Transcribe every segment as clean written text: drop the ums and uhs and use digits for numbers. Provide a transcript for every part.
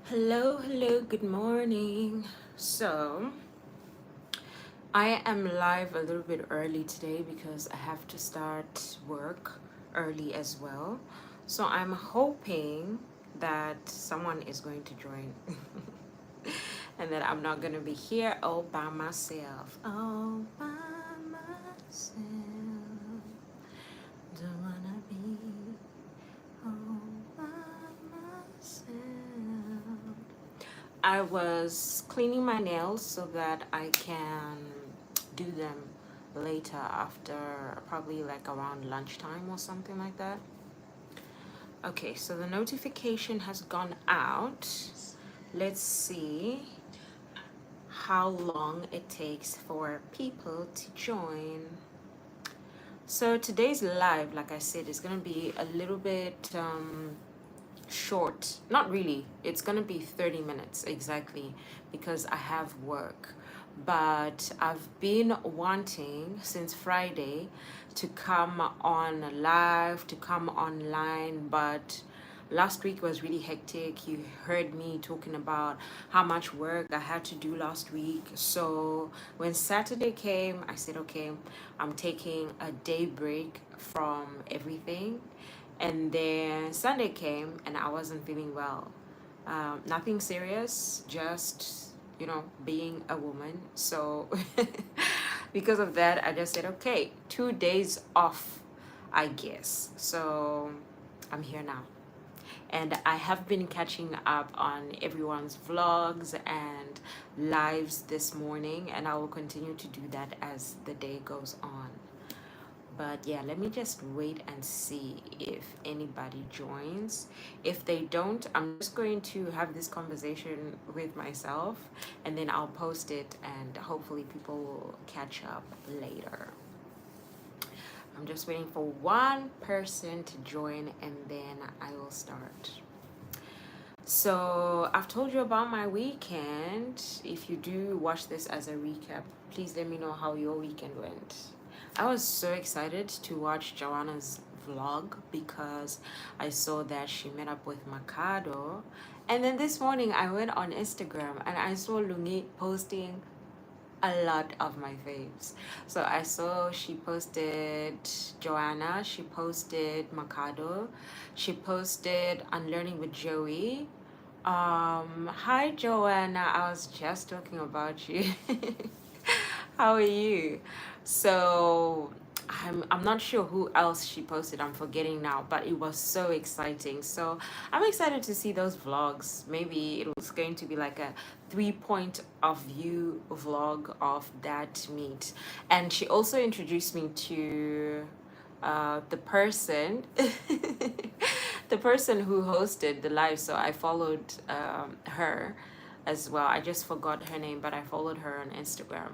Hello, good morning. So, I am live a little bit early today because I have to start work early as well. So, I'm hoping that someone is going to join and that I'm not going to be here all by myself. All by myself. Don't wanna be all by myself. I was cleaning my nails so that I can do them later after probably like around lunchtime or something like that. Okay, so the notification has gone out. Let's see how long it takes for people to join. So today's live, like I said, is going to be a little bit short. Not really. It's going to be 30 minutes exactly because I have work. But I've been wanting since Friday to come on live, to come online, but last week was really hectic. You heard me talking about how much work I had to do last week. So when Saturday came, I said, okay, I'm taking a day break from everything. And then Sunday came and I wasn't feeling well. Nothing serious, just, being a woman. So because of that, I just said, okay, 2 days off, I guess. So I'm here now. And I have been catching up on everyone's vlogs and lives this morning, and I will continue to do that as the day goes on. But yeah, let me just wait and see if anybody joins. If they don't, I'm just going to have this conversation with myself and then I'll post it and hopefully people will catch up later. I'm just waiting for one person to join and then I will start. So I've told you about my weekend. If you do watch this as a recap, please let me know how your weekend went. I was so excited to watch Joanna's vlog because I saw that she met up with Mikado. And then this morning I went on Instagram and I saw Lungi posting a lot of my faves. So I saw she posted Joanna, she posted Mikado, she posted Unlearning with Joey. Hi Joanna, I was just talking about you. How are you? So I'm not sure who else she posted. I'm forgetting now, but it was so exciting. So I'm excited to see those vlogs. Maybe it was going to be like a 3 point of view vlog of that meet. And she also introduced me to the person the person who hosted the live. So I followed her as well. I just forgot her name, but I followed her on Instagram.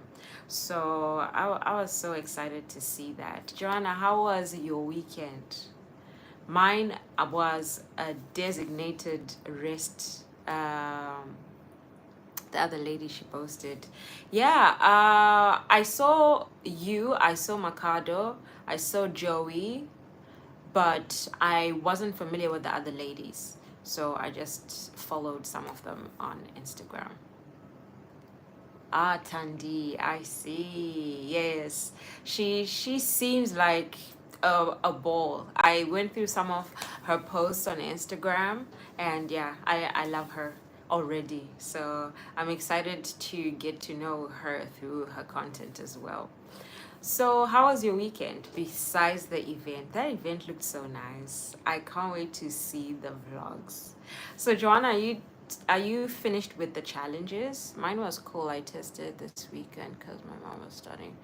So I was so excited to see that. Joanna, how was your weekend? Mine was a designated rest. The other lady she posted. Yeah, I saw you, I saw Mikado, I saw Joey, but I wasn't familiar with the other ladies. So I just followed some of them on Instagram. Ah, Tandy, I see. Yes, she seems like a ball. I went through some of her posts on Instagram, and yeah, I love her already. So I'm excited to get to know her through her content as well. So how was your weekend besides the event? That event looked so nice. I can't wait to see the vlogs. So Joanna, are you finished with the challenges? Mine was cool. I tested this weekend because my mom was starting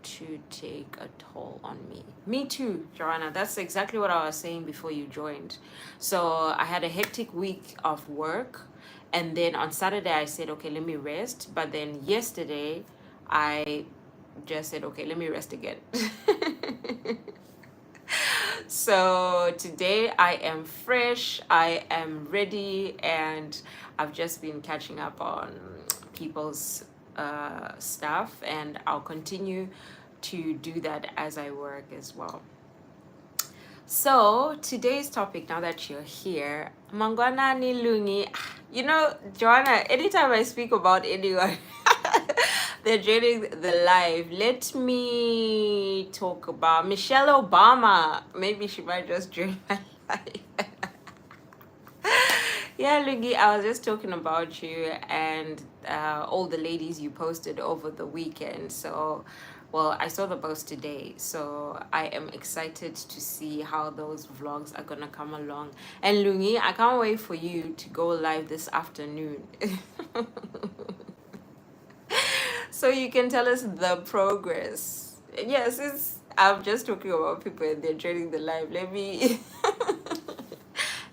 to take a toll on me. Me too, Joanna. That's exactly what I was saying before you joined. So I had a hectic week of work, and then on Saturday I said, okay, let me rest. But then yesterday I just said, okay, let me rest again. So today I am fresh, I am ready, and I've just been catching up on people's stuff, and I'll continue to do that as I work as well. So today's topic, now that you're here, Mangwana ni Lungi. You know, Joanna, anytime I speak about anyone, they're joining the live. Let me talk about Michelle Obama. Maybe she might just join my live. Yeah, Lungi, I was just talking about you and all the ladies you posted over the weekend. So, well, I saw the post today. So I am excited to see how those vlogs are going to come along. And Lungi, I can't wait for you to go live this afternoon. So you can tell us the progress. Yes, I'm just talking about people and they're joining the live. Let me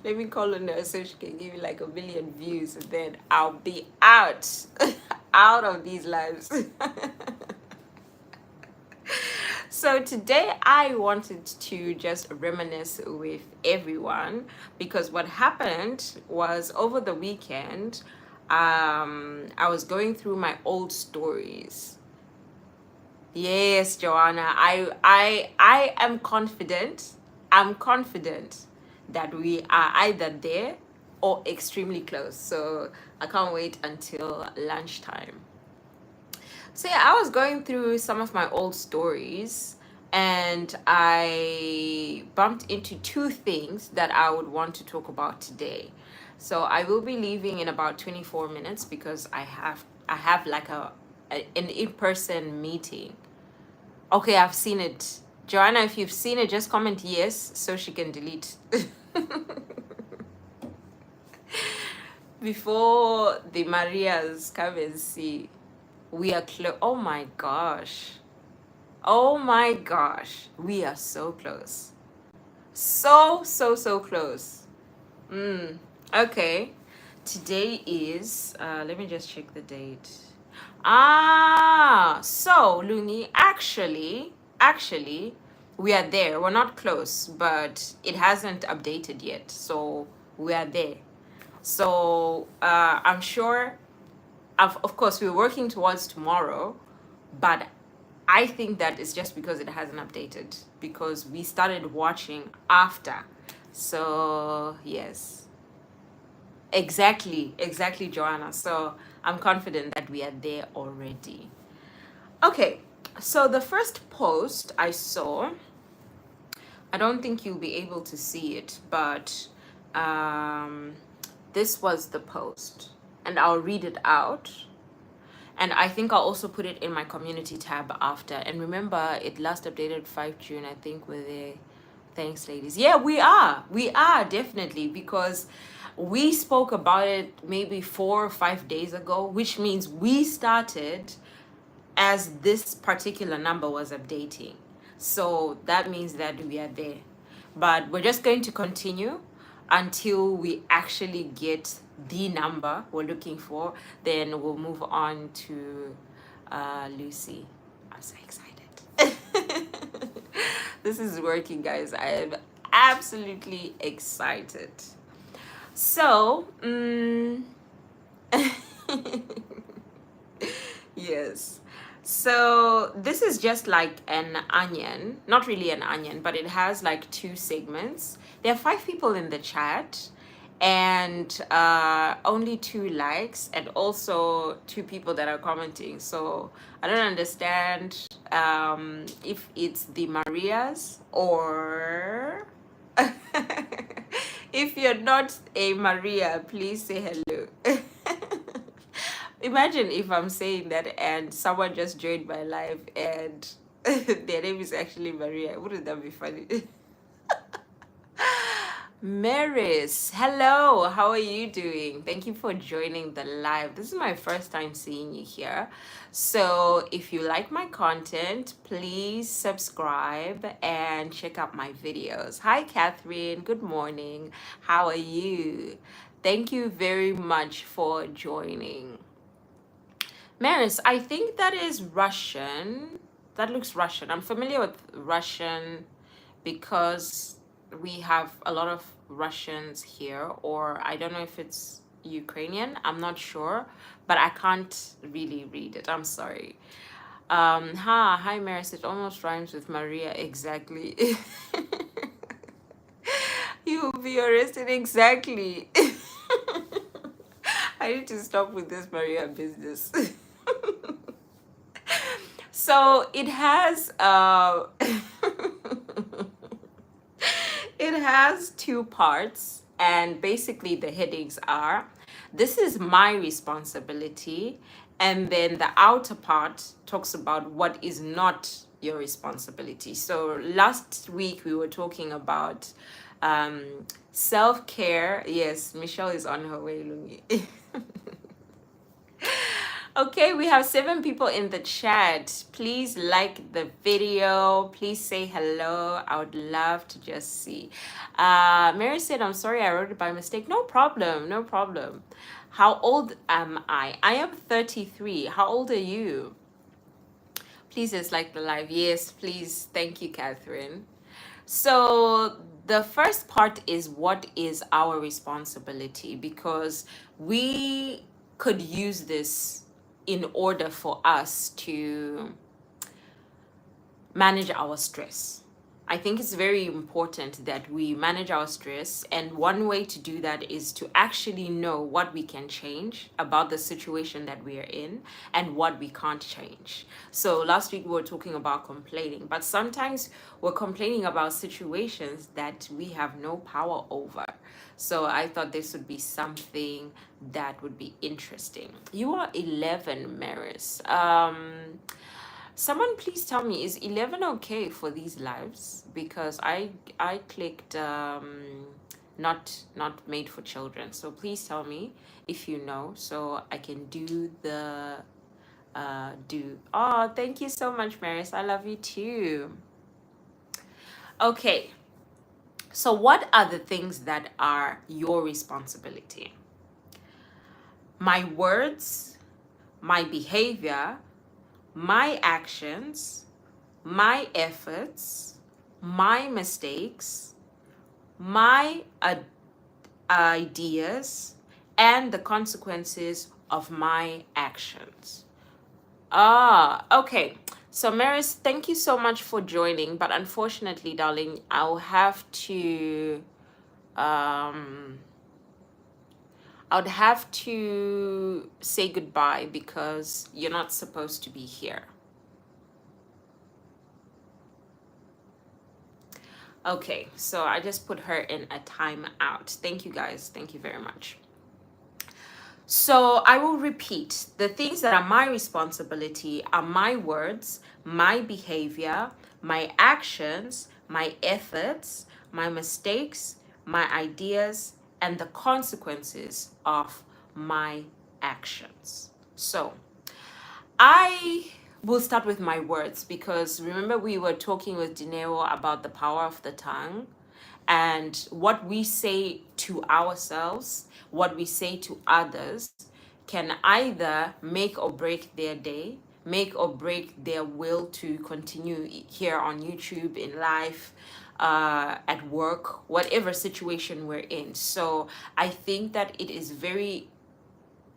let me call on her so she can give you like 1 million views and then I'll be out out of these lives. So today I wanted to just reminisce with everyone because what happened was over the weekend I was going through my old stories. Yes, Joanna, I am confident. I'm confident that we are either there or extremely close. So I can't wait until lunchtime. So yeah, I was going through some of my old stories and I bumped into two things that I would want to talk about today. So I will be leaving in about 24 minutes because I have like an in-person meeting. Okay, I've seen it. Joanna, if you've seen it, just comment yes so she can delete. Before the Marias come and see, we are close. Oh my gosh. Oh my gosh. We are so close. So, so, so close. Okay. Today is, let me just check the date. So Lungi, actually, we are there. We're not close, but it hasn't updated yet. So we are there. So I'm sure, of course, we're working towards tomorrow, but I think that it's just because it hasn't updated because we started watching after. So yes. Exactly, Joanna. So I'm confident that we are there already. Okay, so the first post I saw, I don't think you'll be able to see it, but this was the post, and I'll read it out. And I think I'll also put it in my community tab after. And remember, it last updated 5 June, I think, with the thanks, ladies. Yeah, we are. We are definitely because we spoke about it maybe 4 or 5 days ago, which means we started as this particular number was updating. So that means that we are there. But we're just going to continue until we actually get the number we're looking for. Then we'll move on to Lucy. I'm so excited. This is working, guys. I am absolutely excited. So, yes. So this is just like an onion, not really an onion, but it has like 2 segments. There are 5 people in the chat and only 2 likes and also 2 people that are commenting. So I don't understand if it's the Marias or if you're not a Maria, please say hello. Imagine if I'm saying that and someone just joined my live and their name is actually Maria. Wouldn't that be funny? Maris, hello. How are you doing? Thank you for joining the live. This is my first time seeing you here. So if you like my content, please subscribe and check out my videos. Hi, Catherine. Good morning. How are you? Thank you very much for joining. Maris, I think that is Russian. That looks Russian. I'm familiar with Russian because we have a lot of Russians here, or I don't know if it's Ukrainian. I'm not sure, but I can't really read it. I'm sorry. Hi, Maris. It almost rhymes with Maria. Exactly. You'll be arrested, exactly. I need to stop with this Maria business. So it has it has two parts, and basically the headings are, this is my responsibility, and then the outer part talks about what is not your responsibility. So last week we were talking about um self-care. Yes, Michelle is on her way, Lungi. Okay, we have 7 people in the chat. Please like the video. Please say hello. I would love to just see. Mary said, I'm sorry I wrote it by mistake. No problem, no problem. How old am I? I am 33. How old are you? Please just like the live. Yes, please. Thank you, Catherine. So the first part is, what is our responsibility? Because we could use this in order for us to manage our stress. I think it's very important that we manage our stress, and one way to do that is to actually know what we can change about the situation that we are in and what we can't change. So last week we were talking about complaining, but sometimes we're complaining about situations that we have no power over. So I thought this would be something that would be interesting. You are 11, Maris. Someone please tell me, is 11 okay for these lives? Because I clicked not made for children. So please tell me if you know, so I can do the do. Oh, thank you so much, Maris. I love you too. Okay. So what are the things that are your responsibility? My words, my behavior, my actions, my efforts, my mistakes, my ideas, and the consequences of my actions. Okay. So Maris, thank you so much for joining, but unfortunately, darling, I'll have to I would have to say goodbye because you're not supposed to be here. Okay, so I just put her in a timeout. Thank you guys. Thank you very much. So I will repeat. The things that are my responsibility are my words, my behavior, my actions, my efforts, my mistakes, my ideas, and the consequences of my actions. So I will start with my words, because remember we were talking with Dinero about the power of the tongue, and what we say to ourselves, what we say to others, can either make or break their day, make or break their will to continue here on YouTube, in life, at work, whatever situation we're in. So I think that it is very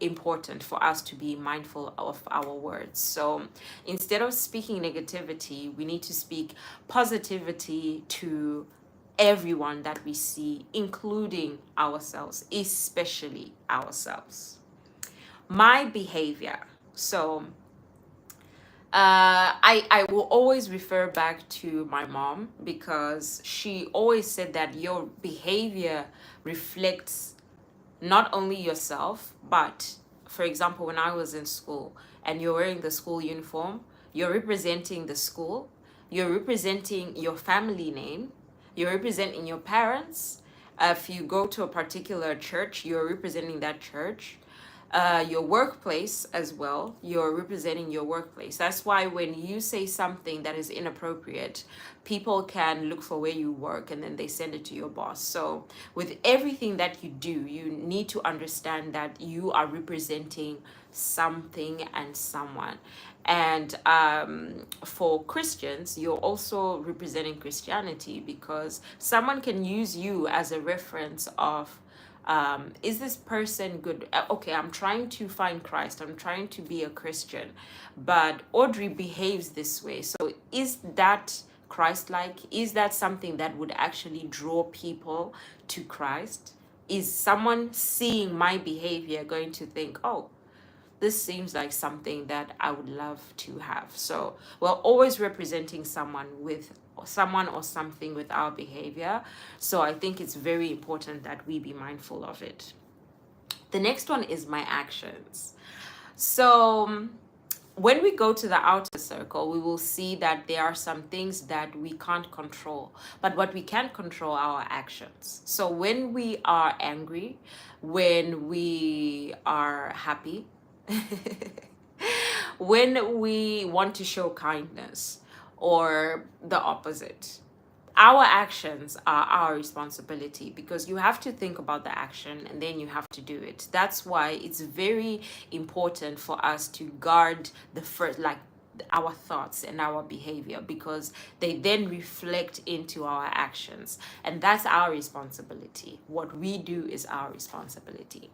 important for us to be mindful of our words. So instead of speaking negativity, we need to speak positivity to everyone that we see, including ourselves, especially ourselves. My behavior. So I will always refer back to my mom, because she always said that your behavior reflects not only yourself, but for example, when I was in school and you're wearing the school uniform, you're representing the school, you're representing your family name, you're representing your parents. If you go to a particular church, you're representing that church. Your workplace as well, you're representing your workplace. That's why when you say something that is inappropriate, people can look for where you work and then they send it to your boss. So with everything that you do, you need to understand that you are representing something and someone. And for Christians, you're also representing Christianity, because someone can use you as a reference of, is this person good? Okay, I'm trying to find Christ, I'm trying to be a Christian, but Audrey behaves this way. So is that Christ-like? Is that something that would actually draw people to Christ? Is someone seeing my behavior going to think, oh, this seems like something that I would love to have? So we're always representing someone or something with our behavior. So I think it's very important that we be mindful of it. The next one is my actions. So when we go to the outer circle, we will see that there are some things that we can't control, but what we can control are our actions. So when we are angry, when we are happy, when we want to show kindness, or the opposite, our actions are our responsibility, because you have to think about the action and then you have to do it. That's why it's very important for us to guard the first, like, our thoughts and our behavior, because they then reflect into our actions, and that's our responsibility. What we do is our responsibility.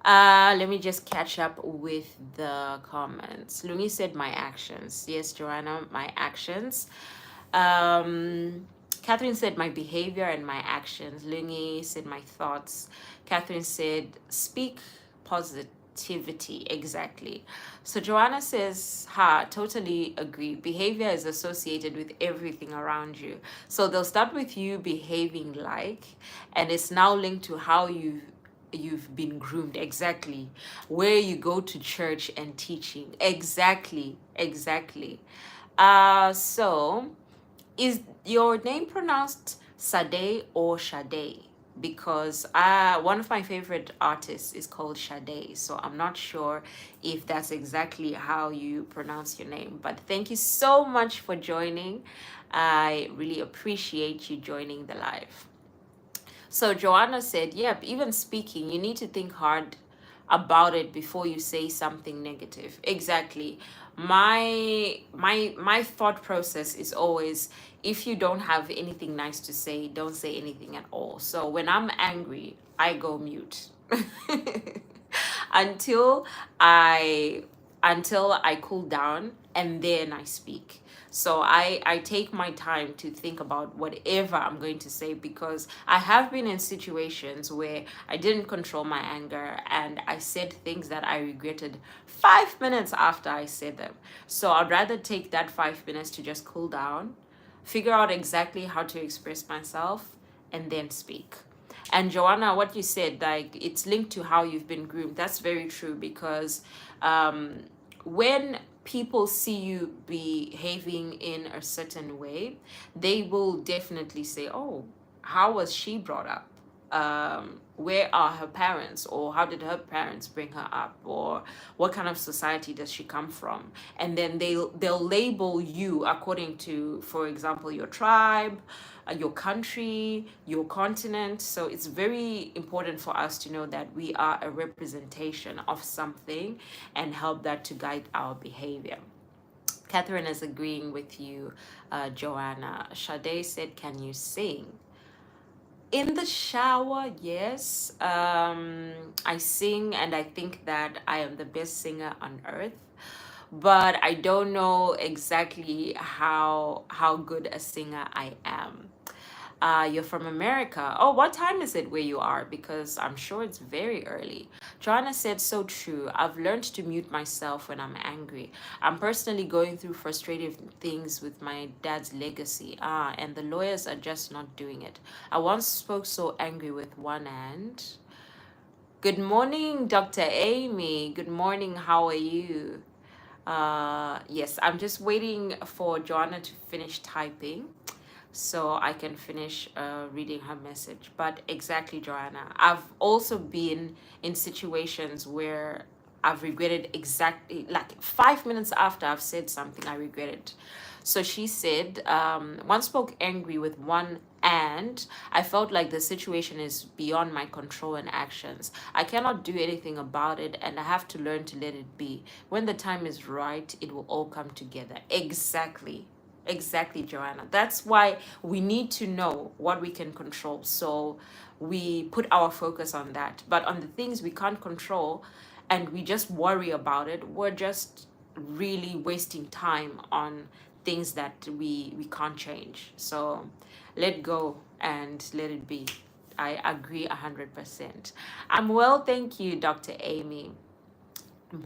Let me just catch up with the comments. Lungi said my actions. Yes, Joanna, my actions. Catherine said my behavior and my actions. Lungi said my thoughts. Catherine said speak positivity. Exactly. So Joanna says, totally agree. Behavior is associated with everything around you. So they'll start with you behaving like, and it's now linked to how you've been groomed. Exactly. Where you go to church and teaching. Exactly. So is your name pronounced Sade or Sade? Because one of my favorite artists is called Sade, so I'm not sure if that's exactly how you pronounce your name. But thank you so much for joining. I really appreciate you joining the live. So Joanna said, yep, even speaking, you need to think hard about it before you say something negative. Exactly. My thought process is always, if you don't have anything nice to say, don't say anything at all. So when I'm angry, I go mute. until I until I cool down, and then I speak. So I take my time to think about whatever I'm going to say, because I have been in situations where I didn't control my anger and I said things that I regretted 5 minutes after I said them. So I'd rather take that 5 minutes to just cool down, figure out exactly how to express myself, and then speak. And Joanna, what you said, like, it's linked to how you've been groomed. That's very true, because when people see you behaving in a certain way, they will definitely say, oh, how was she brought up? Where are her parents, or how did her parents bring her up, or what kind of society does she come from? And then they'll label you according to, for example, your tribe, your country, your continent. So it's very important for us to know that we are a representation of something and help that to guide our behavior. Catherine is agreeing with you, Joanna. Sade said, can you sing? In the shower, yes. I sing, and I think that I am the best singer on earth, but I don't know exactly how good a singer I am. You're from America. Oh, what time is it where you are? Because I'm sure it's very early. Joanna said, so true. I've learned to mute myself when I'm angry. I'm personally going through frustrating things with my dad's legacy. And the lawyers are just not doing it. I once spoke so angry with one hand. Good morning, Dr. Amy. Good morning. How are you? Yes, I'm just waiting for Joanna to finish typing so I can finish reading her message. But exactly, Joanna, I've also been in situations where I've regretted exactly, like 5 minutes after I've said something, I regret it. So she said, one spoke angry with one, and I felt like the situation is beyond my control and actions. I cannot do anything about it, and I have to learn to let it be. When the time is right, it will all come together. Exactly. Exactly, Joanna. That's why we need to know what we can control. So we put our focus on that. But on the things we can't control and we just worry about it, we're just really wasting time on things that we can't change. So let go and let it be. I agree 100%. I'm well, thank you, Dr. Amy.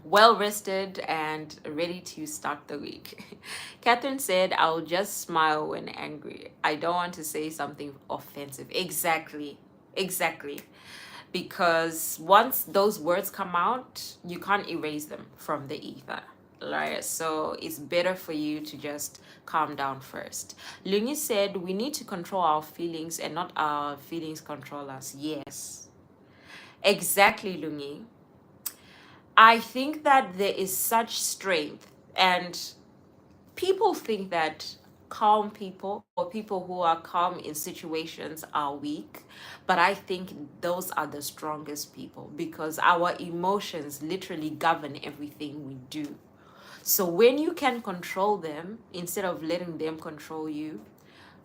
Well rested and ready to start the week. Catherine said, I'll just smile when angry. I don't want to say something offensive. Exactly. Exactly. Because once those words come out, you can't erase them from the ether. Right? So it's better for you to just calm down first. Lungi said, we need to control our feelings and not our feelings control us. Yes. Exactly, Lungi. I think that there is such strength, and people think that calm people or people who are calm in situations are weak, but I think those are the strongest people because our emotions literally govern everything we do. So when you can control them instead of letting them control you,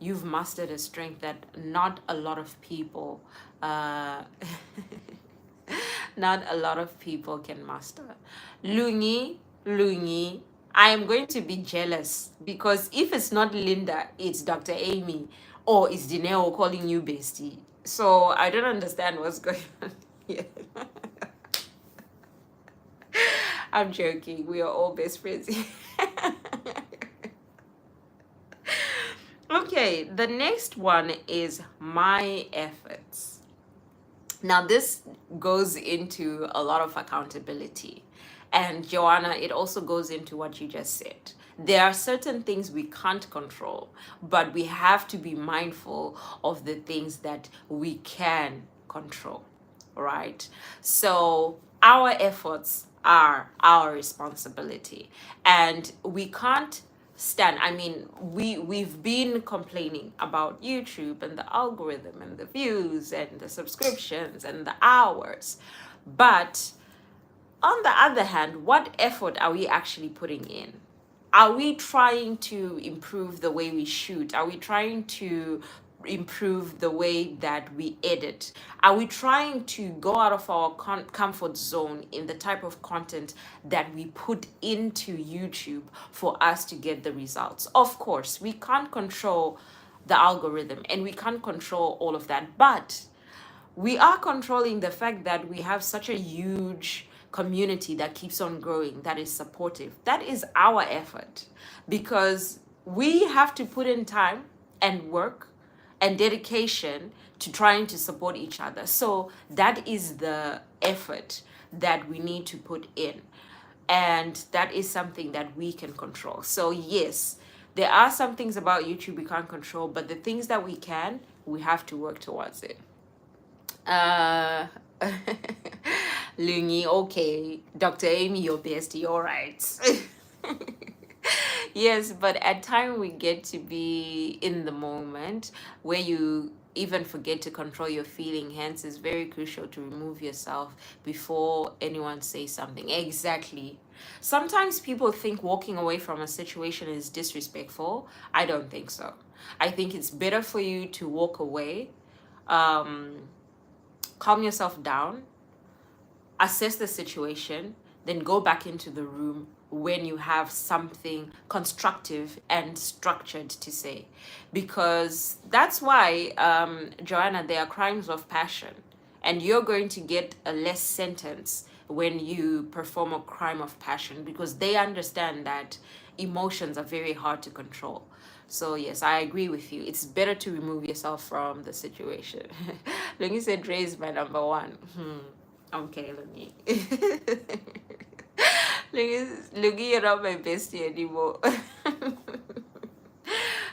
you've mastered a strength that not a lot of people uh not a lot of people can master. Lungi, Lungi, I am going to be jealous because if it's not Linda, it's Dr. Amy or it's Dineo calling you bestie. So I don't understand what's going on here. I'm joking. We are all best friends. Okay, the next one is my efforts. Now, this goes into a lot of accountability. And Joanna, it also goes into what you just said. There are certain things we can't control, but we have to be mindful of the things that we can control, right? So, our efforts are our responsibility, and we can't stand. I mean, we've been complaining about YouTube and the algorithm and the views and the subscriptions and the hours, but on the other hand, what effort are we actually putting in? Are we trying to improve the way we shoot? Are we trying to improve the way that we edit? Are we trying to go out of our comfort zone in the type of content that we put into YouTube for us to get the results? Of course, we can't control the algorithm and we can't control all of that, but we are controlling the fact that we have such a huge community that keeps on growing, that is supportive. That is our effort because we have to put in time and work and dedication to trying to support each other. So that is the effort that we need to put in. And that is something that we can control. So yes, there are some things about YouTube we can't control, but the things that we can, we have to work towards it. Uh, Lungi, okay. Dr. Amy, your bestie, all right. Yes, but at time we get to be in the moment where you even forget to control your feeling. Hence, it's very crucial to remove yourself before anyone says something. Exactly. Sometimes people think walking away from a situation is disrespectful. I don't think so. I think it's better for you to walk away, calm yourself down, assess the situation, then go back into the room when you have something constructive and structured to say. Because that's why, Joanna, there are crimes of passion, and you're going to get a less sentence when you perform a crime of passion because they understand that emotions are very hard to control. So yes, I agree with you. It's better to remove yourself from the situation. Lungi said Ray is my number one. Okay, Lungi. Lungi, you're not my bestie anymore.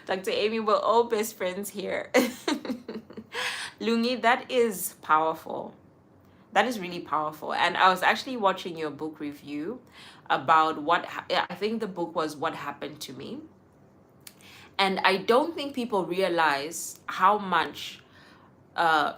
Dr. Amy, we're all best friends here. Lungi, that is powerful. That is really powerful. And I was actually watching your book review about I think the book was What Happened to Me. And I don't think people realize how much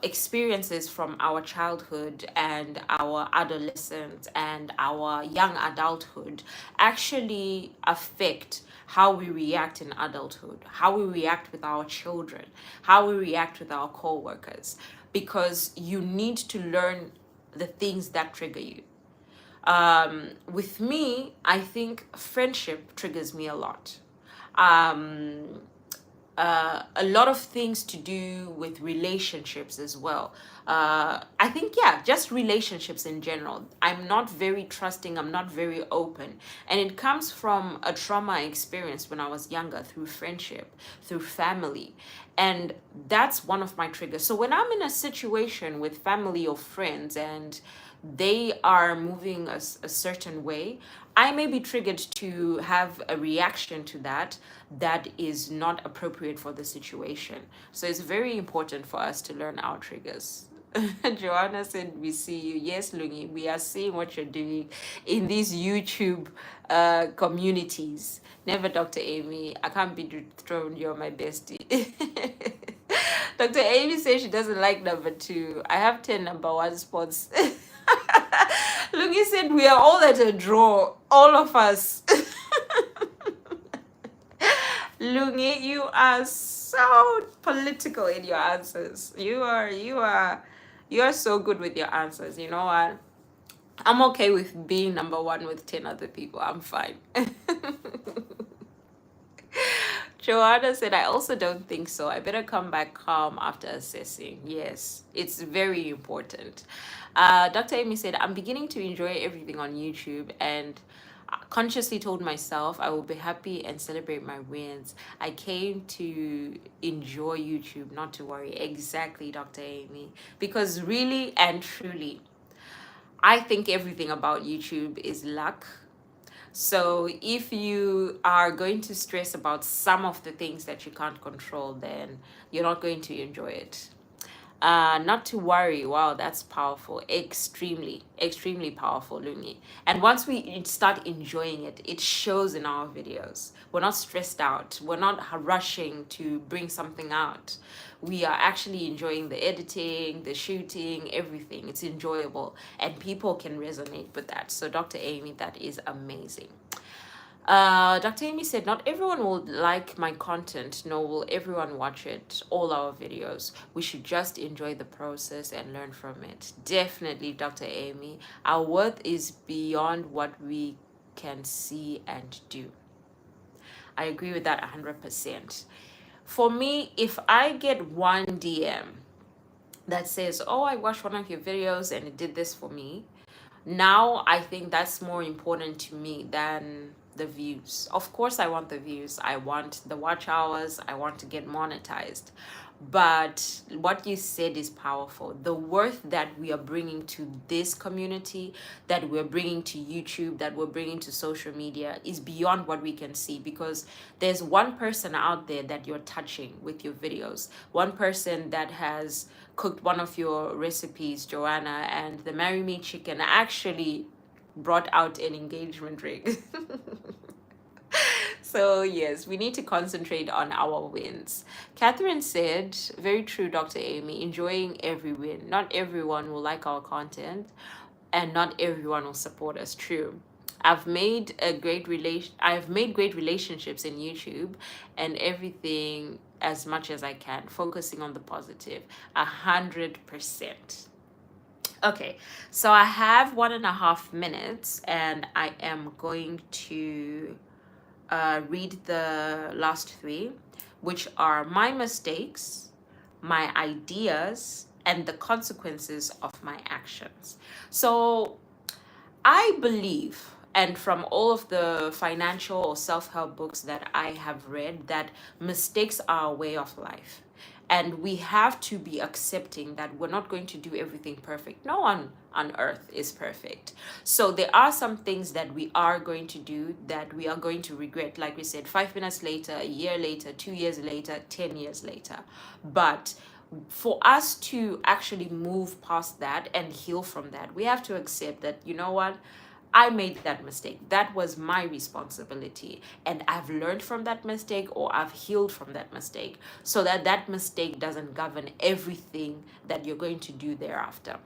experiences from our childhood and our adolescence and our young adulthood actually affect how we react in adulthood, how we react with our children, how we react with our co-workers, because you need to learn the things that trigger you. With me, I think friendship triggers me a lot. um, a lot of things to do with relationships as well. I think, yeah, just relationships in general. I'm not very trusting, I'm not very open. And it comes from a trauma experience when I was younger through friendship, through family. And that's one of my triggers. So when I'm in a situation with family or friends and they are moving a certain way, I may be triggered to have a reaction to that that is not appropriate for the situation. So it's very important for us to learn our triggers. Joanna said, we see you. Yes, Lungi, we are seeing what you're doing in these YouTube communities. Never, Dr. Amy. I can't be dethroned. You're my bestie. Dr. Amy says she doesn't like number 2. I have 10 number 1 spots. Lungi said, we are all at a draw. All of us. Lungi, you are so political in your answers. You are so good with your answers. You know what? I'm okay with being number 1 with 10 other people. I'm fine. Joanna said, I also don't think so. I better come back calm after assessing. Yes, it's very important. Dr. Amy said, I'm beginning to enjoy everything on YouTube and consciously told myself I will be happy and celebrate my wins. I came to enjoy YouTube, not to worry. Exactly, Dr. Amy. Because really and truly, I think everything about YouTube is luck. So if you are going to stress about some of the things that you can't control, then you're not going to enjoy it. Not to worry. Wow, that's powerful. Extremely powerful, Lumi. And once we start enjoying it, it shows in our videos. We're not stressed out. We're not rushing to bring something out. We are actually enjoying the editing, the shooting, everything. It's enjoyable, and people can resonate with that. So, Dr. Amy, that is amazing. Dr. Amy said, not everyone will like my content, nor will everyone watch it, all our videos. We should just enjoy the process and learn from it. Definitely, Dr. Amy. Our worth is beyond what we can see and do. I agree with that 100%. For me, if I get one DM that says, oh, I watched one of your videos and it did this for me, now I think that's more important to me than the views. Of course I want the views, I want the watch hours, I want to get monetized. But what you said is powerful. The worth that we are bringing to this community, that we're bringing to YouTube, that we're bringing to social media is beyond what we can see, because there's one person out there that you're touching with your videos, one person that has cooked one of your recipes, Joanna, and the Marry Me chicken actually brought out an engagement ring. So yes, we need to concentrate on our wins. Catherine said, very true, Dr. Amy, enjoying every win. Not everyone will like our content and not everyone will support us. True. I've made great relationships in YouTube and everything as much as I can, focusing on the positive, 100%. Okay, so I have 1.5 minutes and I am going to read the last 3, which are my mistakes, my ideas, and the consequences of my actions. So I believe, and from all of the financial or self-help books that I have read, that mistakes are a way of life. And we have to be accepting that we're not going to do everything perfect. No one on earth is perfect. So there are some things that we are going to do that we are going to regret. Like we said, 5 minutes later, a year later, 2 years later, 10 years later. But for us to actually move past that and heal from that, we have to accept that, you know what? I made that mistake. That was my responsibility. And I've learned from that mistake, or I've healed from that mistake, so that that mistake doesn't govern everything that you're going to do thereafter.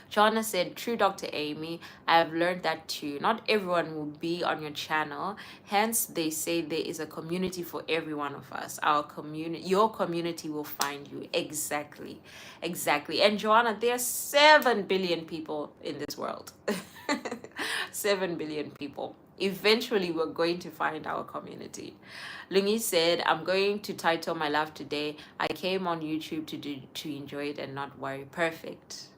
Joanna said, true, Dr. Amy. I've learned that too. Not everyone will be on your channel. Hence, they say there is a community for every one of us. Our community, your community will find you. Exactly. Exactly. And Joanna, there are 7 billion people in this world. 7 billion people. Eventually, we're going to find our community. Lungi said, I'm going to title my life today, I came on YouTube to enjoy it and not worry. Perfect.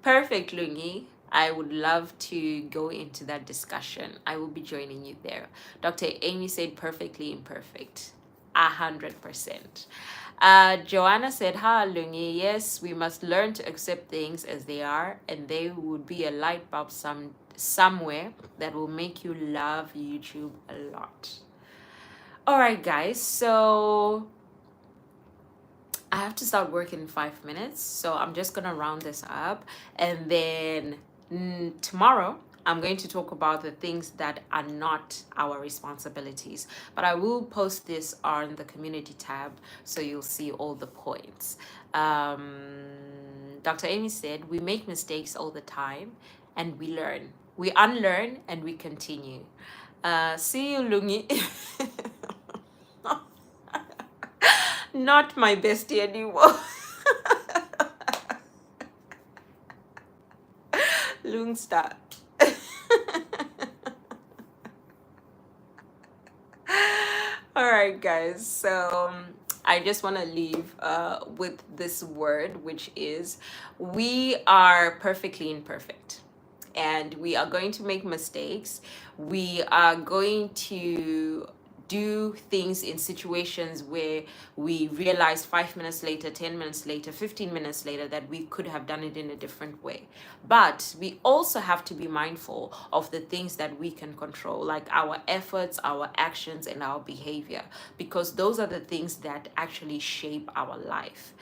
Perfect, Lungi. I would love to go into that discussion. I will be joining you there. Dr. Amy said perfectly imperfect. 100%. Joanna said, "Ha, Lungi, yes, we must learn to accept things as they are, and there would be a light bulb somewhere that will make you love YouTube a lot." All right, guys, so I have to start work in 5 minutes, so I'm just gonna round this up, and then tomorrow I'm going to talk about the things that are not our responsibilities. But I will post this on the community tab, so you'll see all the points. Dr. Amy said, we make mistakes all the time, and we learn. We unlearn and we continue. See you, Lungi. Not my bestie anymore. Lungsta. All right, guys. So I just want to leave with this word, which is we are perfectly imperfect. And we are going to make mistakes. We are going to do things in situations where we realize 5 minutes later, 10 minutes later, 15 minutes later that we could have done it in a different way. But we also have to be mindful of the things that we can control, like our efforts, our actions, and our behavior, because those are the things that actually shape our life.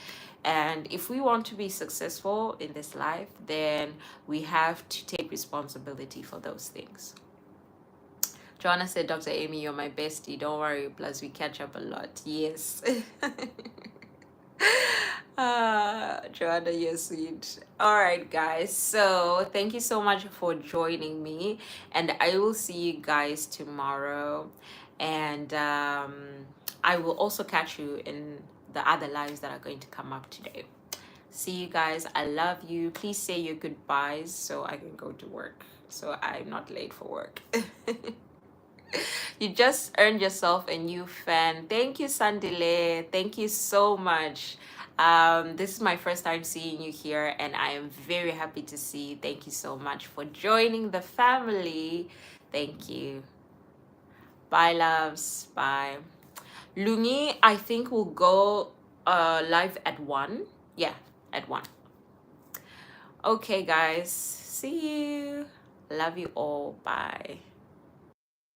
And if we want to be successful in this life, then we have to take responsibility for those things. Joanna said, Dr. Amy, you're my bestie. Don't worry. Plus, we catch up a lot. Yes. Joanna, you're sweet. All right, guys. So thank you so much for joining me. And I will see you guys tomorrow. And I will also catch you in the other lives that are going to come up today. See you guys. I love you. Please say your goodbyes so I can go to work, so I'm not late for work. You just earned yourself a new fan. Thank you, Sandile. Thank you so much. This is my first time seeing you here, and I am very happy to see you. Thank you so much for joining the family. Thank you. Bye, loves. Bye. Lungi, I think we'll go live at 1. Yeah, at 1. Okay, guys. See you. Love you all. Bye.